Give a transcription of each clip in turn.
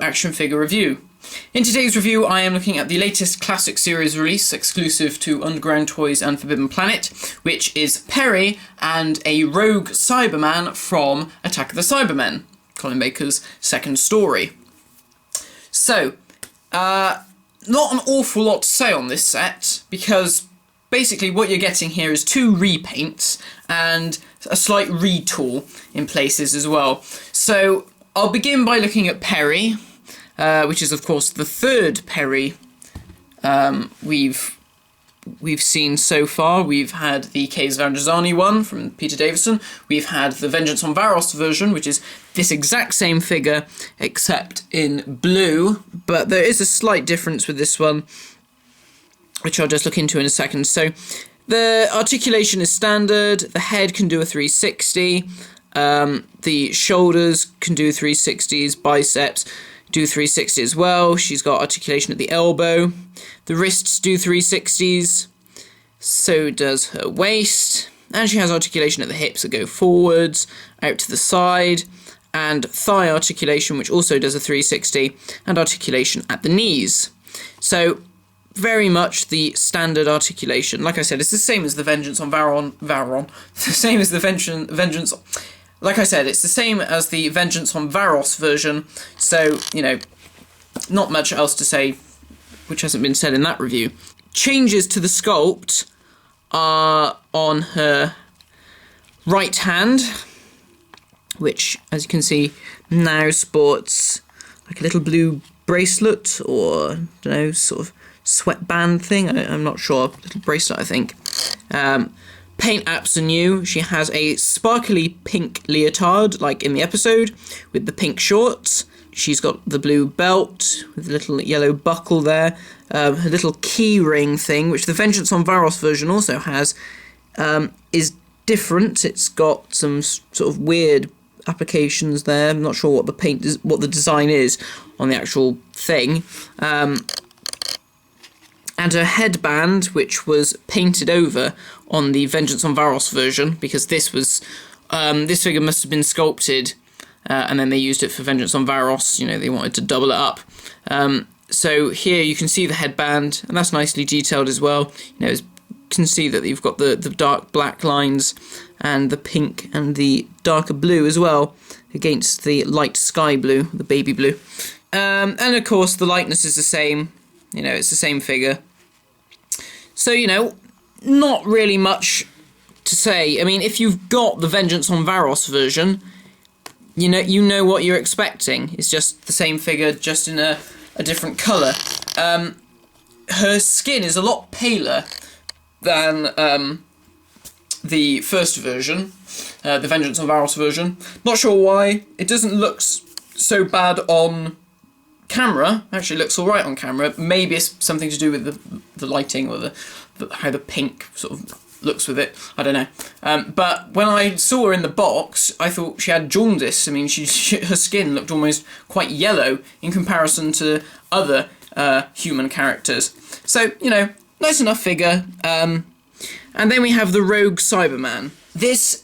action figure review. In today's review, I am looking at the latest classic series release exclusive to Underground Toys and Forbidden Planet, which is Peri and a rogue Cyberman from Attack of the Cybermen, Colin Baker's second story. So, not an awful lot to say on this set, because basically what you're getting here is 2 repaints and a slight retool in places as well. So, I'll begin by looking at Peri, which is of course the third Peri we've seen so far. We've had the Caves of Androzani one from Peter Davison. We've had the Vengeance on Varos version, which is this exact same figure except in blue, but there is a slight difference with this one, which I'll just look into in a second. So the articulation is standard, the head can do a 360, the shoulders can do 360s, biceps do 360 as well. She's got articulation at the elbow. The wrists do 360s, so does her waist. And she has articulation at the hips that go forwards, out to the side, and thigh articulation, which also does a 360, and articulation at the knees. So, very much the standard articulation. Like I said, it's the same as the Vengeance on Varon. The same as the Vengeance. Like I said, it's the same as the Vengeance on Varos version, so, you know, not much else to say which hasn't been said in that review. Changes to the sculpt are on her right hand, which, as you can see, now sports like a little blue bracelet, or, I don't know, sort of sweatband thing, I'm not sure, little bracelet I think. Paint apps are new. She has a sparkly pink leotard, like in the episode, with the pink shorts. She's got the blue belt with a little yellow buckle there. Her little key ring thing, which the Vengeance on Varos version also has, is different. It's got some sort of weird applications there. I'm not sure what what the design is on the actual thing. And her headband, which was painted over on the Vengeance on Varos version, because this was this figure must have been sculpted, and then they used it for Vengeance on Varos. You know, they wanted to double it up. So here you can see the headband, and that's nicely detailed as well. You know, you can see that you've got the dark black lines and the pink and the darker blue as well against the light sky blue, the baby blue. And of course the lightness is the same. You know, it's the same figure. So, you know, not really much to say. I mean, if you've got the Vengeance on Varos version, you know what you're expecting. It's just the same figure, just in a different colour. Her skin is a lot paler than the first version, the Vengeance on Varos version. Not sure why. It doesn't look so bad on camera. Actually looks alright on camera. Maybe it's something to do with the lighting, or how the pink sort of looks with it. I don't know. But when I saw her in the box, I thought she had jaundice. I mean, her skin looked almost quite yellow in comparison to other human characters. So, you know, nice enough figure. And then we have the Rogue Cyberman. This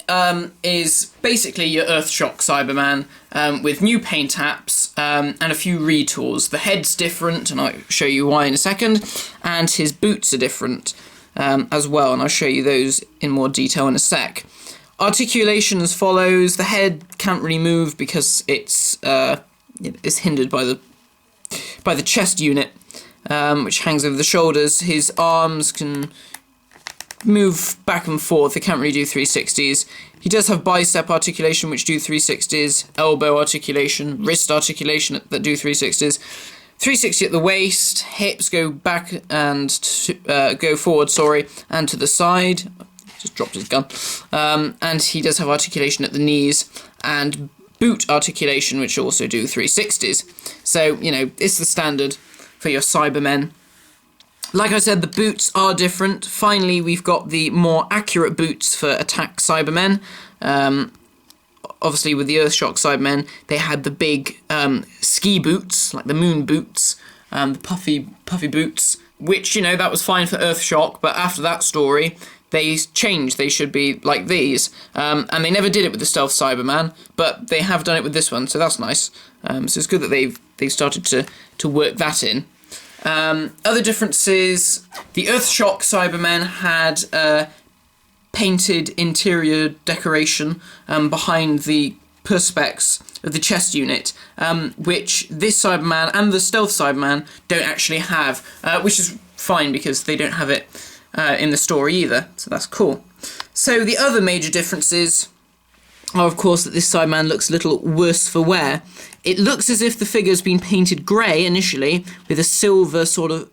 is basically your Earthshock Cyberman, with new paint apps and a few retools. The head's different, and I'll show you why in a second, and his boots are different as well, and I'll show you those in more detail in a sec. Articulation as follows. The head can't really move because it's hindered by the chest unit, which hangs over the shoulders. His arms can move back and forth. They can't really do 360s. He does have bicep articulation, which do 360s, elbow articulation, wrist articulation that do 360s, 360 at the waist, hips go back and go forward, and to the side. Just dropped his gun. And he does have articulation at the knees, and boot articulation, which also do 360s. So, you know, it's the standard for your Cybermen. Like I said, the boots are different. Finally, we've got the more accurate boots for Attack Cybermen. Obviously, with the Earthshock Cybermen, they had the big ski boots, like the moon boots, the puffy boots, which, you know, that was fine for Earthshock, but after that story, they changed. They should be like these. And they never did it with the Stealth Cyberman, but they have done it with this one, so that's nice. So it's good that they've started to work that in. Other differences, the Earthshock Cybermen had painted interior decoration behind the perspex of the chest unit, which this Cyberman and the Stealth Cyberman don't actually have, which is fine because they don't have it in the story either, so that's cool. So the other major differences are, of course, that this Cyberman looks a little worse for wear. It looks as if the figure's been painted grey initially, with a silver sort of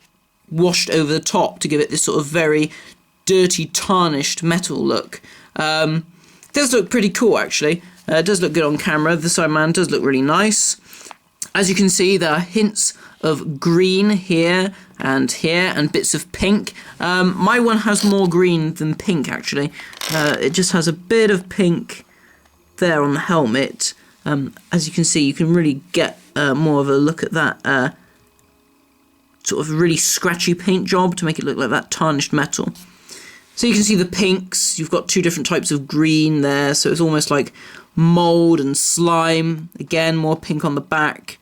washed over the top to give it this sort of very dirty, tarnished metal look. It does look pretty cool, actually. It does look good on camera. The Cyberman does look really nice. As you can see, there are hints of green here and bits of pink. My one has more green than pink, actually. It just has a bit of pink there on the helmet. As you can see, you can really get more of a look at that sort of really scratchy paint job to make it look like that tarnished metal. So you can see the pinks. You've got two different types of green there, so it's almost like mould and slime. Again, more pink on the back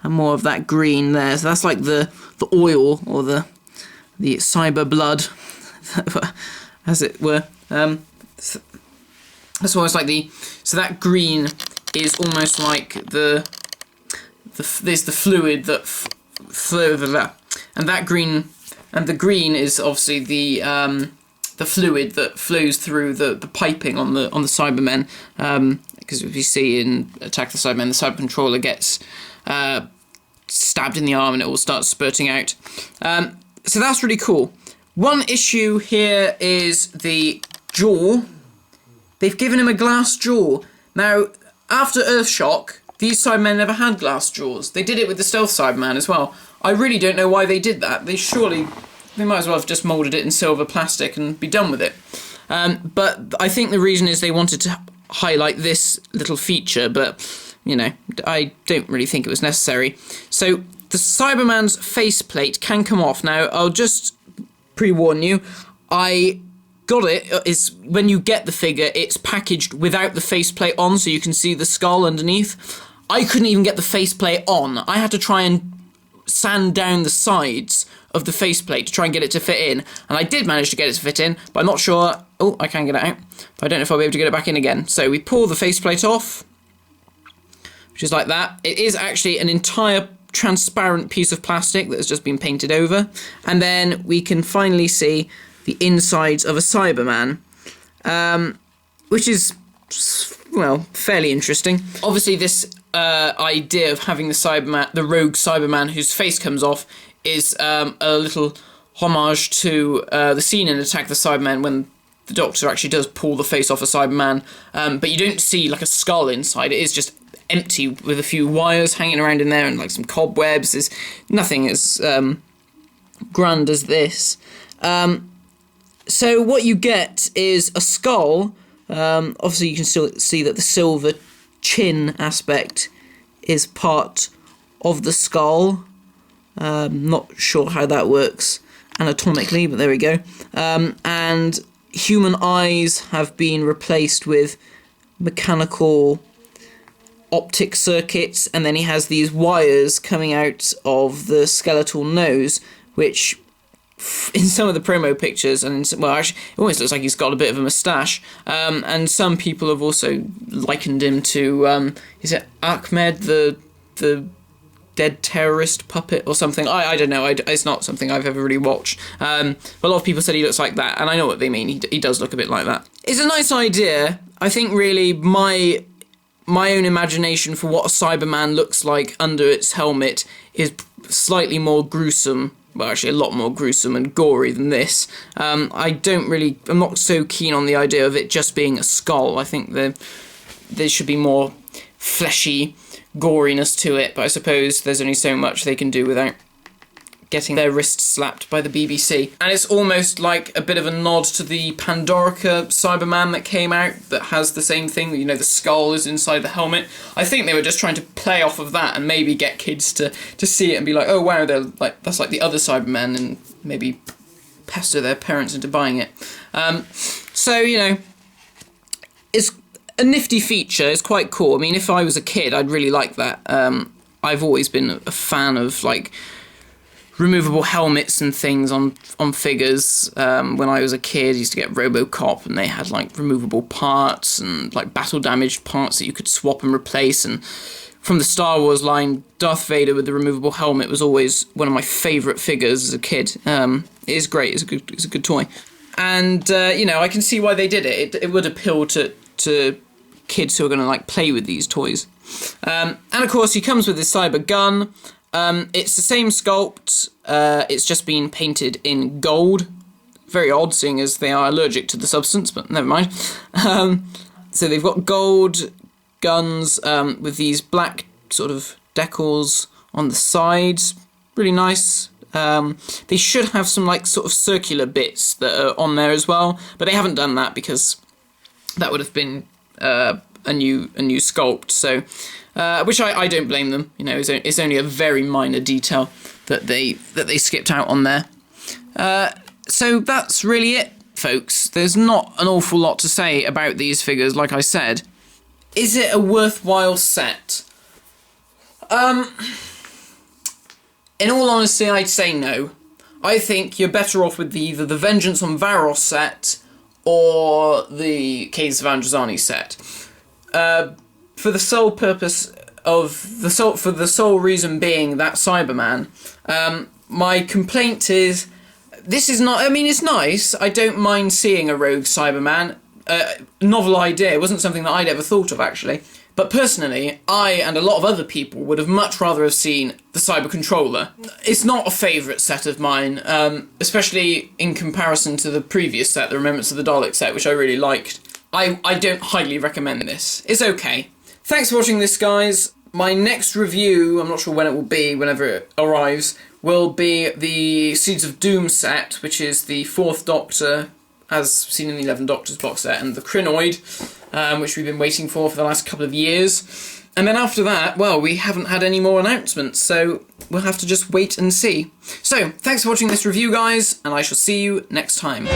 and more of that green there. So that's like the oil or the cyber blood, as it were. That's almost like so that green is almost like there's the fluid that flows, and that green, and the green is obviously the fluid that flows through the piping on the Cybermen, because if you see in Attack the Cybermen, the Cyber Controller gets stabbed in the arm and it will start spurting out. So that's really cool. One issue here is the jaw. They've given him a glass jaw. Now, after Earthshock, these Cybermen never had glass jaws. They did it with the Stealth Cyberman as well. I really don't know why they did that. They might as well have just moulded it in silver plastic and be done with it. But I think the reason is they wanted to highlight this little feature, but, you know, I don't really think it was necessary. So the Cyberman's faceplate can come off. Now, I'll just pre-warn you, I got it, is when you get the figure, it's packaged without the faceplate on, so you can see the skull underneath. I couldn't even get the faceplate on. I had to try and sand down the sides of the faceplate to try and get it to fit in, and I did manage to get it to fit in, but I'm not sure. Oh, I can get it out, but I don't know if I'll be able to get it back in again. So we pull the faceplate off, which is like that. It is actually an entire transparent piece of plastic that has just been painted over, and then we can finally see the insides of a Cyberman, which is, well, fairly interesting. Obviously, this idea of having the rogue Cyberman whose face comes off is a little homage to the scene in Attack the Cybermen when the Doctor actually does pull the face off a Cyberman, but you don't see like a skull inside. It is just empty with a few wires hanging around in there and like some cobwebs. There's nothing as grand as this. So what you get is a skull. Obviously you can still see that the silver chin aspect is part of the skull. Not sure how that works anatomically, but there we go. And human eyes have been replaced with mechanical optic circuits, and then he has these wires coming out of the skeletal nose, which in some of the promo pictures, and well, actually, it almost looks like he's got a bit of a moustache. And some people have also likened him to, is it Ahmed, the dead terrorist puppet or something? I don't know. It's not something I've ever really watched. But a lot of people said he looks like that, and I know what they mean. He does look a bit like that. It's a nice idea. I think really my own imagination for what a Cyberman looks like under its helmet is slightly more gruesome. Well, actually a lot more gruesome and gory than this. I'm not so keen on the idea of it just being a skull. I think there should be more fleshy goriness to it, but I suppose there's only so much they can do without getting their wrists slapped by the BBC. And it's almost like a bit of a nod to the Pandorica Cyberman that came out that has the same thing, you know, the skull is inside the helmet. I think they were just trying to play off of that and maybe get kids to see it and be like, oh wow, they're like, that's like the other Cybermen, and maybe pester their parents into buying it. So, you know, it's a nifty feature. It's quite cool. I mean, if I was a kid, I'd really like that. I've always been a fan of, like, removable helmets and things on figures. When I was a kid, I used to get RoboCop, and they had, like, removable parts and, like, battle-damaged parts that you could swap and replace. And from the Star Wars line, Darth Vader with the removable helmet was always one of my favourite figures as a kid. It is great. It's a good toy. And, you know, I can see why they did it. It would appeal to kids who are going to, like, play with these toys. And, of course, he comes with his cyber gun. It's the same sculpt. It's just been painted in gold. Very odd, seeing as they are allergic to the substance, but never mind. So they've got gold guns with these black sort of decals on the sides. Really nice. They should have some, like, sort of circular bits that are on there as well, but they haven't done that because that would have been a new sculpt. So, which I don't blame them. You know, it's only a very minor detail that they skipped out on there. So that's really it, folks. There's not an awful lot to say about these figures, like I said. Is it a worthwhile set? In all honesty, I'd say no. I think you're better off with either the Vengeance on Varos set or the Caves of Androzani set. For the sole purpose of for the sole reason being that Cyberman. My complaint is, this is not, I mean, it's nice. I don't mind seeing a rogue Cyberman. Novel idea. It wasn't something that I'd ever thought of, actually. But personally, I and a lot of other people would have much rather have seen the Cyber Controller. It's not a favourite set of mine, especially in comparison to the previous set, the Remembrance of the Dalek set, which I really liked. I don't highly recommend this. It's okay. Thanks for watching this, guys. My next review, I'm not sure when it will be, whenever it arrives, will be the Seeds of Doom set, which is the 4th Doctor, as seen in the 11 Doctors box set, and the Krynoid, which we've been waiting for the last couple of years. And then after that, well, we haven't had any more announcements, so we'll have to just wait and see. So, thanks for watching this review, guys, and I shall see you next time.